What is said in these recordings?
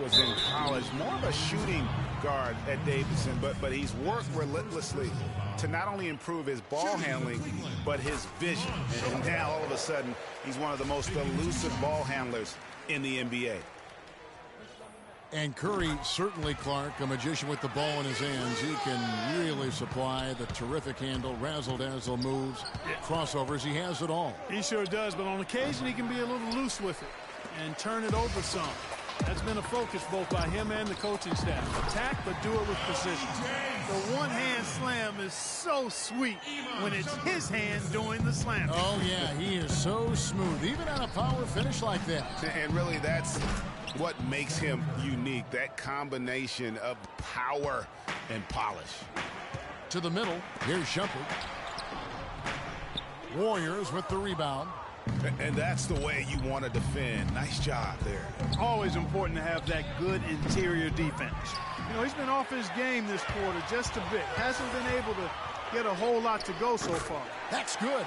was in college, more of a shooting guard at Davidson, but he's worked relentlessly to not only improve his ball handling, but his vision. And now, all of a sudden, he's one of the most elusive ball handlers in the NBA. And Curry, certainly, Clark, a magician with the ball in his hands. He can really supply the terrific handle, razzle-dazzle moves, crossovers. He has it all. He sure does, but on occasion he can be a little loose with it and turn it over some. That's been a focus both by him and the coaching staff. Attack, but do it with precision. The one-hand slam is so sweet when it's his hand doing the slam. Oh, yeah, he is so smooth, even on a power finish like that. And really, that's what makes him unique, that combination of power and polish. To the middle, here's Shumpert. Warriors with the rebound. And that's the way you want to defend. Nice job there. Always important to have that good interior defense. You know, he's been off his game this quarter just a bit. Hasn't been able to get a whole lot to go so far. That's good.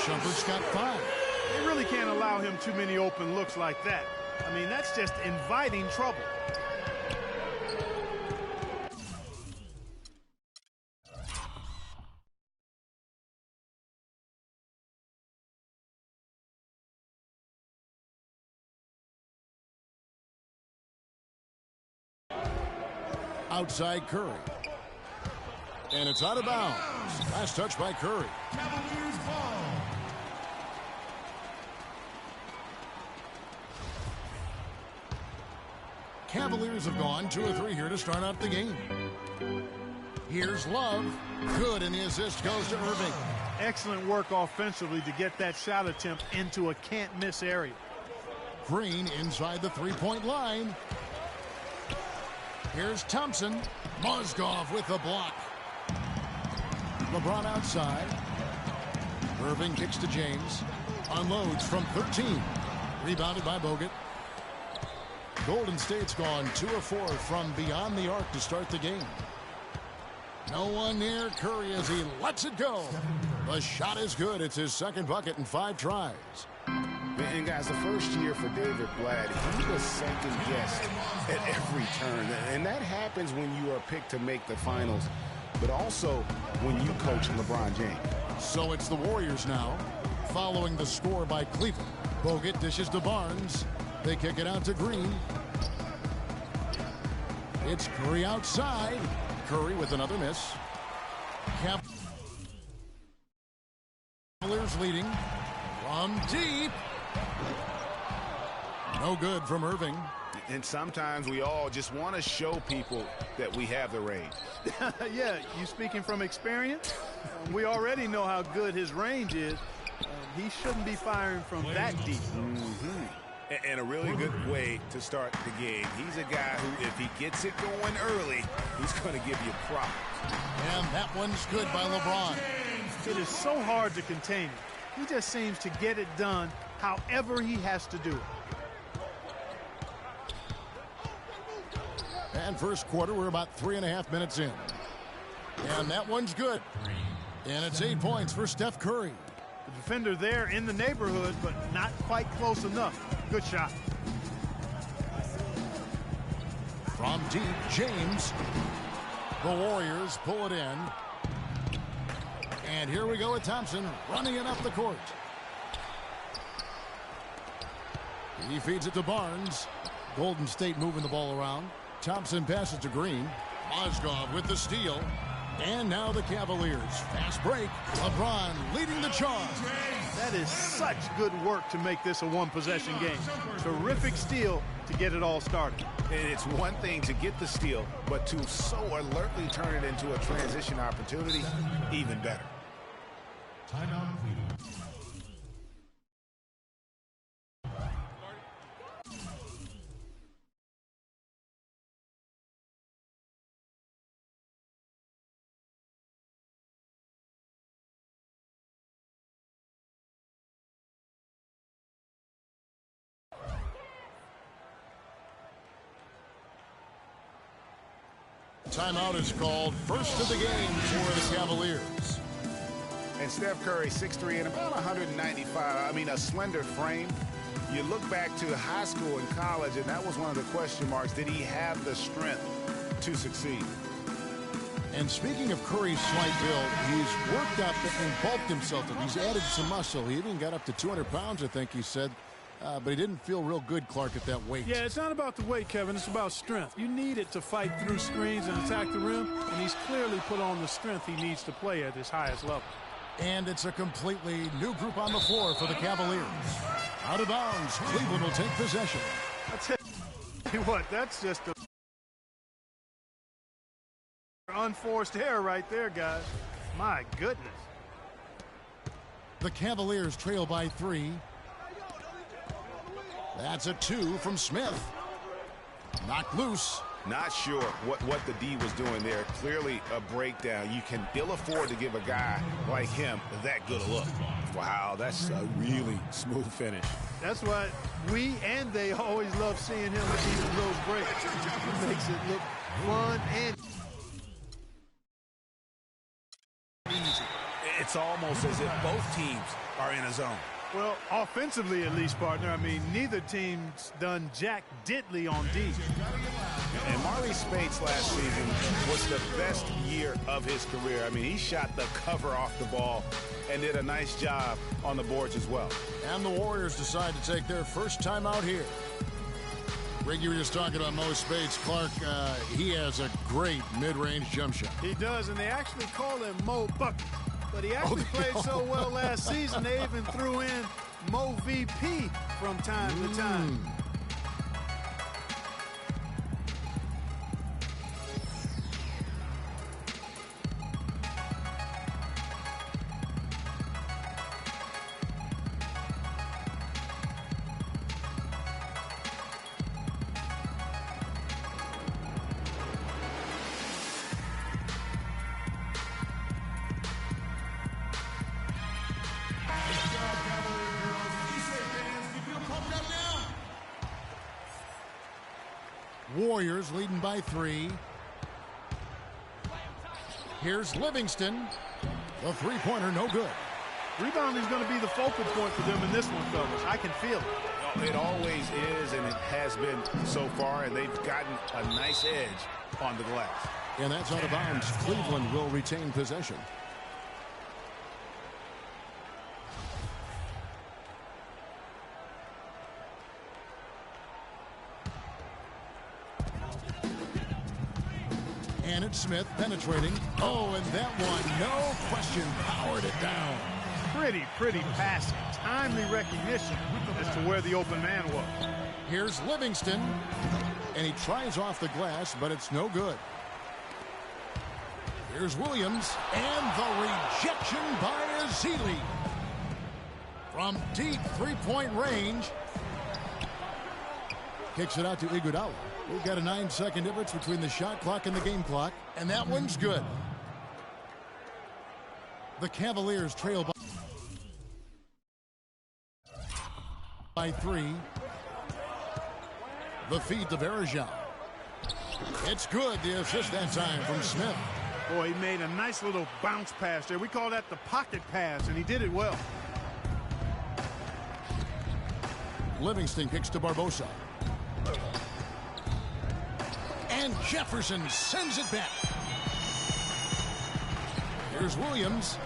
Shumpert's got 5. They really can't allow him too many open looks like that. I mean, that's just inviting trouble. Outside Curry. And it's out of bounds. Last touch by Curry. Cavaliers ball. Cavaliers have gone 2 or 3 here to start out the game. Here's Love. Good, and the assist goes to Irving. Excellent work offensively to get that shot attempt into a can't-miss area. Green inside the three-point line. Here's Thompson. Mozgov with the block. LeBron outside. Irving kicks to James. Unloads from 13. Rebounded by Bogut. Golden State's gone 2 of 4 from beyond the arc to start the game. No one near Curry as he lets it go. The shot is good. It's his second bucket in 5 tries. And guys, the first year for David Blatt, he was second-guessed at every turn. And that happens when you are picked to make the finals, but also when you coach LeBron James. So it's the Warriors now, following the score by Cleveland. Bogut dishes to Barnes. They kick it out to Green. It's Curry outside. Curry with another miss. Cavaliers leading from deep. No good from Irving. And sometimes we all just want to show people that we have the range. Yeah, you speaking from experience? We already know how good his range is. He shouldn't be firing from that deep. And a really good way to start the game. He's a guy who, if he gets it going early, he's going to give you problems. And that one's good by LeBron. It is so hard to contain him. He just seems to get it done however he has to do it. And first quarter, we're about 3.5 minutes in. And that one's good. And it's 8 points for Steph Curry. The defender there in the neighborhood, but not quite close enough. Good shot. From deep, James. The Warriors pull it in. And here we go with Thompson running it up the court. He feeds it to Barnes. Golden State moving the ball around. Thompson passes to Green. Mozgov with the steal. And now the Cavaliers. Fast break. LeBron leading the charge. That is such good work to make this a one-possession game. Terrific steal to get it all started. And it's one thing to get the steal, but to so alertly turn it into a transition opportunity, even better. Timeout please. Timeout is called. First of the game for the Cavaliers. And Steph Curry, 6'3" and about 195. I mean, a slender frame. You look back to high school and college, and that was one of the question marks. Did he have the strength to succeed? And speaking of Curry's slight build, he's worked up and bulked himself up. He's added some muscle. He even got up to 200 pounds, I think he said. But he didn't feel real good, Clark, at that weight. Yeah, it's not about the weight, Kevin. It's about strength. You need it to fight through screens and attack the rim, and he's clearly put on the strength he needs to play at his highest level. And it's a completely new group on the floor for the Cavaliers. Out of bounds, Cleveland will take possession. I tell you what, that's just a unforced error right there, guys. My goodness. The Cavaliers trail by 3. That's a 2 from Smith. Knocked loose. Not sure what the D was doing there. Clearly a breakdown. You can ill afford to give a guy like him that good a look. Wow, that's a really smooth finish. That's why we and they always love seeing him with those breaks. It makes it look fun and easy. It's almost as if both teams are in a zone. Well, offensively at least, partner. I mean, neither team's done jack diddly on D. And Marley Spates last season was the best year of his career. I mean, he shot the cover off the ball and did a nice job on the boards as well. And the Warriors decide to take their first time out here. Greg, you were just talking about Mo Spates. Clark, he has a great mid-range jump shot. He does, and they actually call him Mo Bucket. But he actually played so well last season, they even threw in Mo VP from time to time. Warriors leading by 3. Here's Livingston. The three-pointer, no good. Rebounding is going to be the focal point for them in this one, fellas. I can feel it. It always is, and it has been so far, and they've gotten a nice edge on the glass. And that's out of bounds. Cleveland will retain possession. And it's Smith penetrating. Oh, and that one, no question, powered it down. Pretty passing. Timely recognition as to where the open man was. Here's Livingston. And he tries off the glass, but it's no good. Here's Williams. And the rejection by Ezeli. From deep three-point range. Kicks it out to Iguodala. We've got a 9-second difference between the shot clock and the game clock. And that one's good. The Cavaliers trail by 3. The feed to Varejao. It's good. The assist that time from Smith. Boy, he made a nice little bounce pass there. We call that the pocket pass, and he did it well. Livingston kicks to Barbosa. And Jefferson sends it back. Here's Williams.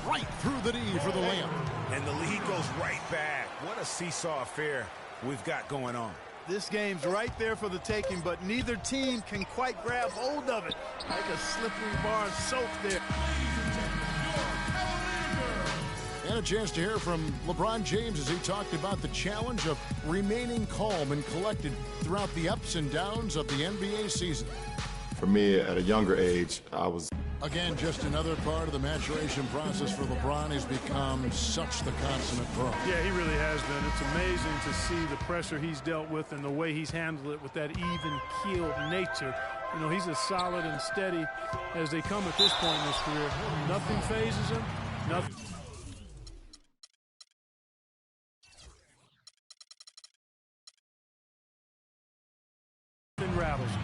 Right through the D for the layup. And the lead goes right back. What a seesaw affair we've got going on. This game's right there for the taking, but neither team can quite grab hold of it. Like a slippery bar of soap there. And a chance to hear from LeBron James as he talked about the challenge of remaining calm and collected throughout the ups and downs of the NBA season. For me, at a younger age, I was... Again, just another part of the maturation process for LeBron. He's become such the consummate pro. Yeah, he really has been. It's amazing to see the pressure he's dealt with and the way he's handled it with that even-keeled nature. You know, he's as solid and steady as they come at this point in his career. Nothing phases him. Nothing. Rattles him.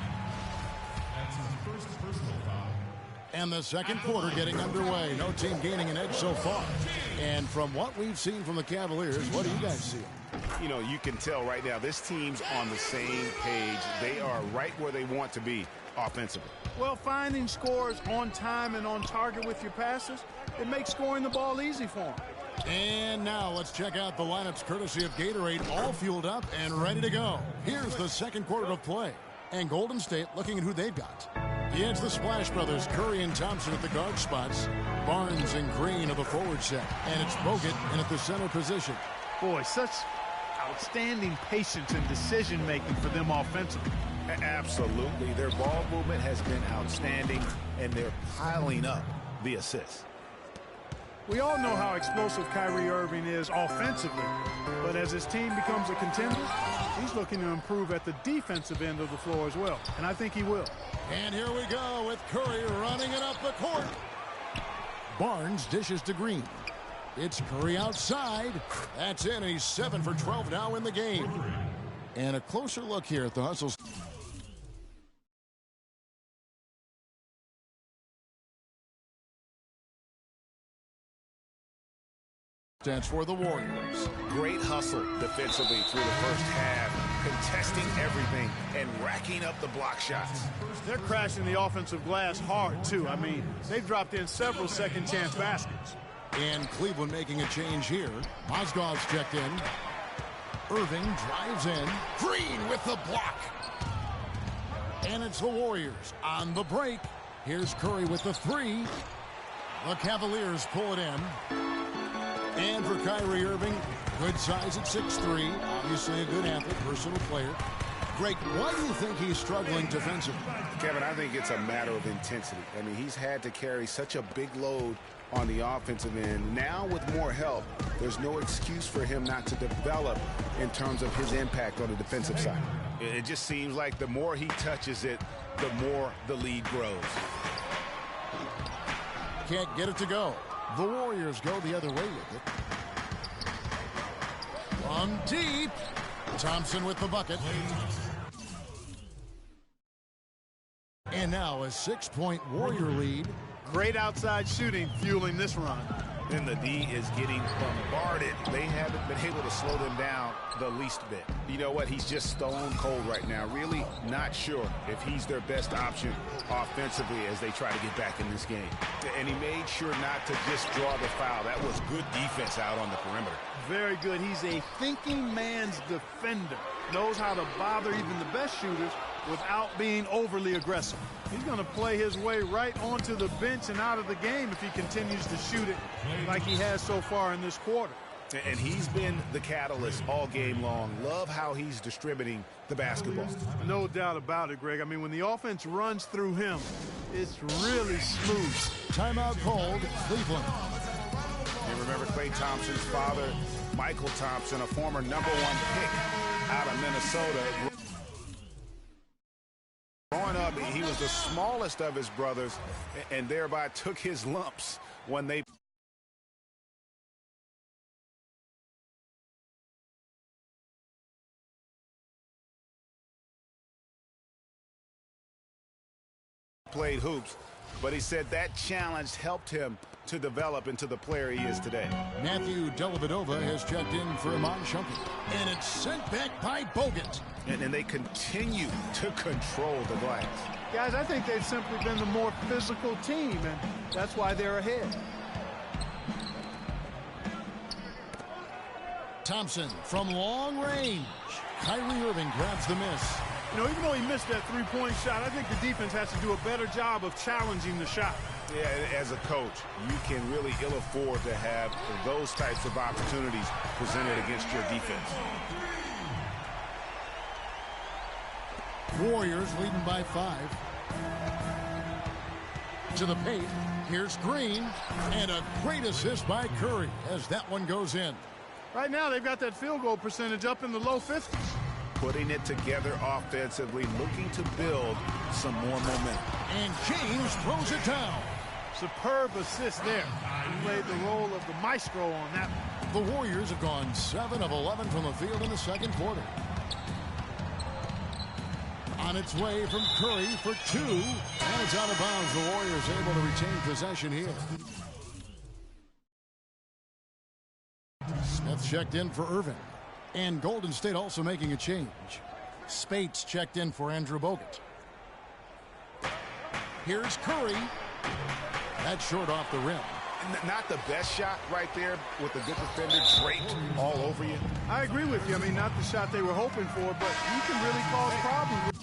That's his first personal foul. And the second quarter getting underway. No team gaining an edge so far. And from what we've seen from the Cavaliers, what do you guys see? You know, you can tell right now this team's on the same page. They are right where they want to be offensively. Well, finding scores on time and on target with your passes, it makes scoring the ball easy for them. And now let's check out the lineups courtesy of Gatorade, all fueled up and ready to go. Here's the second quarter of play. And Golden State looking at who they've got. It's the Splash Brothers, Curry and Thompson at the guard spots. Barnes and Green of the forward set. And it's Bogut in at the center position. Boy, such outstanding patience and decision-making for them offensively. Absolutely. Their ball movement has been outstanding, and they're piling up the assists. We all know how explosive Kyrie Irving is offensively, but as his team becomes a contender, he's looking to improve at the defensive end of the floor as well, and I think he will. And here we go with Curry running it up the court. Barnes dishes to Green. It's Curry outside. That's in, and he's 7 for 12 now in the game. And a closer look here at the hustles. Stands for the Warriors. Great hustle defensively through the first half, contesting everything and racking up the block shots. They're crashing the offensive glass hard, too. I mean, they've dropped in several second-chance baskets. And Cleveland making a change here. Mozgov's checked in. Irving drives in. Green with the block. And it's the Warriors on the break. Here's Curry with the three. The Cavaliers pull it in. And for Kyrie Irving, good size at 6'3". Obviously a good athlete, versatile player. Greg, why do you think he's struggling defensively? Kevin, I think it's a matter of intensity. I mean, he's had to carry such a big load on the offensive end. Now with more help, there's no excuse for him not to develop in terms of his impact on the defensive side. It just seems like the more he touches it, the more the lead grows. Can't get it to go. The Warriors go the other way with it. From deep. Thompson with the bucket. And now a 6-point Warrior lead. Great outside shooting fueling this run. And the D is getting bombarded. They haven't been able to slow them down the least bit. You know what? He's just stone cold right now. Really not sure if he's their best option offensively as they try to get back in this game. And he made sure not to just draw the foul. That was good defense out on the perimeter. Very good. He's a thinking man's defender. Knows how to bother even the best shooters without being overly aggressive. He's going to play his way right onto the bench and out of the game if he continues to shoot it like he has so far in this quarter. And he's been the catalyst all game long. Love how he's distributing the basketball. No doubt about it, Greg. I mean, when the offense runs through him, it's really smooth. Timeout called, Cleveland. You remember Klay Thompson's father, Michael Thompson, a former #1 pick out of Minnesota. Growing up, he was the smallest of his brothers and thereby took his lumps when they played hoops. But he said that challenge helped him to develop into the player he is today. Matthew Dellavedova has checked in for Iman Shumpert. And it's sent back by Bogut. And they continue to control the glass. Guys, I think they've simply been the more physical team, and that's why they're ahead. Thompson from long range. Kyrie Irving grabs the miss. You know, even though he missed that three-point shot, I think the defense has to do a better job of challenging the shot. Yeah, as a coach, you can really ill afford to have those types of opportunities presented against your defense. Warriors leading by 5. To the paint. Here's Green. And a great assist by Curry as that one goes in. Right now, they've got that field goal percentage up in the low 50s. Putting it together offensively, looking to build some more momentum. And James throws it down. Superb assist there. He played the role of the maestro on that one. The Warriors have gone 7 of 11 from the field in the second quarter. On its way from Curry for 2. And it's out of bounds. The Warriors able to retain possession here. Smith checked in for Irving. And Golden State also making a change. Spates checked in for Andrew Bogut. Here's Curry. That's short off the rim. Not the best shot right there with a good defender draped all over you. I agree with you. I mean, not the shot they were hoping for, but you can really cause problems.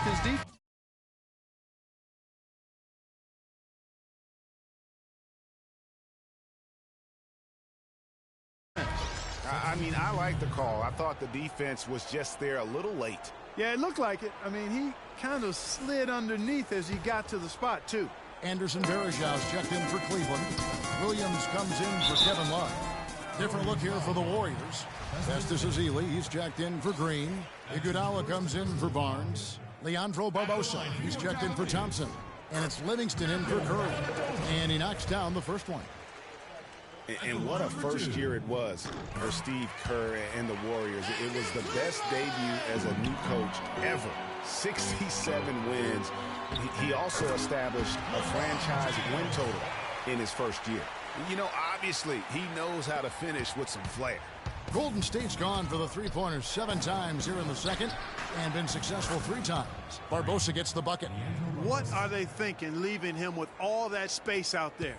His defense. I mean, I like the call. I thought the defense was just there a little late. Yeah, it looked like it. I mean, he kind of slid underneath as he got to the spot, too. Anderson Varejau's checked in for Cleveland. Williams comes in for Kevin Love. Different look here for the Warriors. Festus Ezeli, he's checked in for Green. Iguodala comes in for Barnes. Leandro Barbosa, he's checked in for Thompson. And it's Livingston in for Curry. And he knocks down the first one. And what a first year it was for Steve Kerr and the Warriors. It was the best debut as a new coach ever. 67 wins. He also established a franchise win total in his first year. You know, obviously, he knows how to finish with some flair. Golden State's gone for the three-pointers 7 times here in the second and been successful 3 times. Barbosa gets the bucket. What are they thinking, leaving him with all that space out there?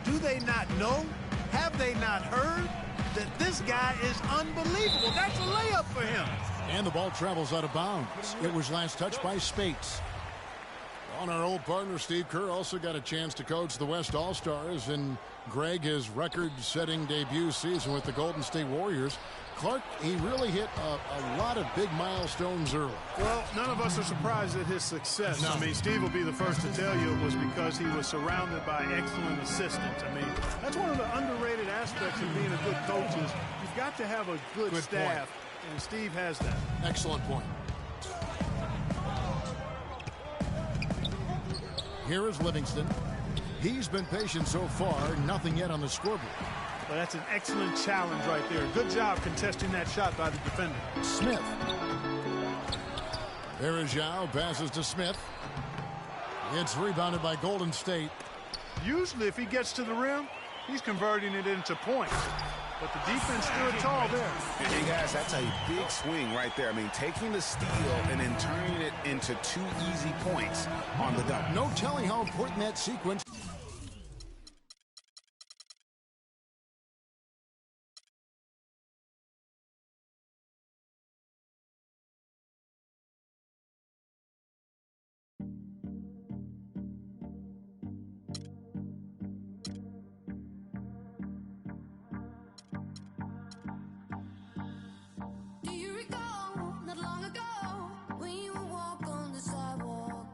Do they not know? Have they not heard that this guy is unbelievable? That's a layup for him. And the ball travels out of bounds. It was last touched by Spates. On our old partner, Steve Kerr also got a chance to coach the West All-Stars. And Greg, his record-setting debut season with the Golden State Warriors, Clark, he really hit a lot of big milestones early. Well, none of us are surprised at his success. No. I mean, Steve will be the first to tell you it was because he was surrounded by excellent assistants. I mean, that's one of the underrated aspects of being a good coach is you've got to have a good staff, and Steve has that. Excellent point. Here is Livingston. He's been patient so far, nothing yet on the scoreboard. Well, that's an excellent challenge right there. Good job contesting that shot by the defender. Smith. There is Zhao, passes to Smith. It's rebounded by Golden State. Usually, if he gets to the rim, he's converting it into points. But the defense stood tall there. And guys, that's a big swing right there. I mean, taking the steal and then turning it into 2 easy points on the dunk. No telling how important that sequence. Do you recall not long ago when you would walk on the sidewalk?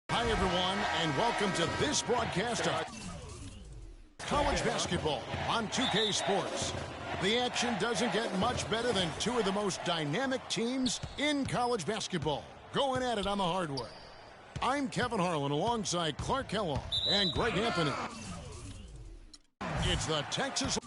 Hi, everyone, and welcome to this broadcast of college basketball on 2K Sports. The action doesn't get much better than two of the most dynamic teams in college basketball going at it on the hardwood. I'm Kevin Harlan alongside Clark Kellogg and Greg Anthony. It's the Texas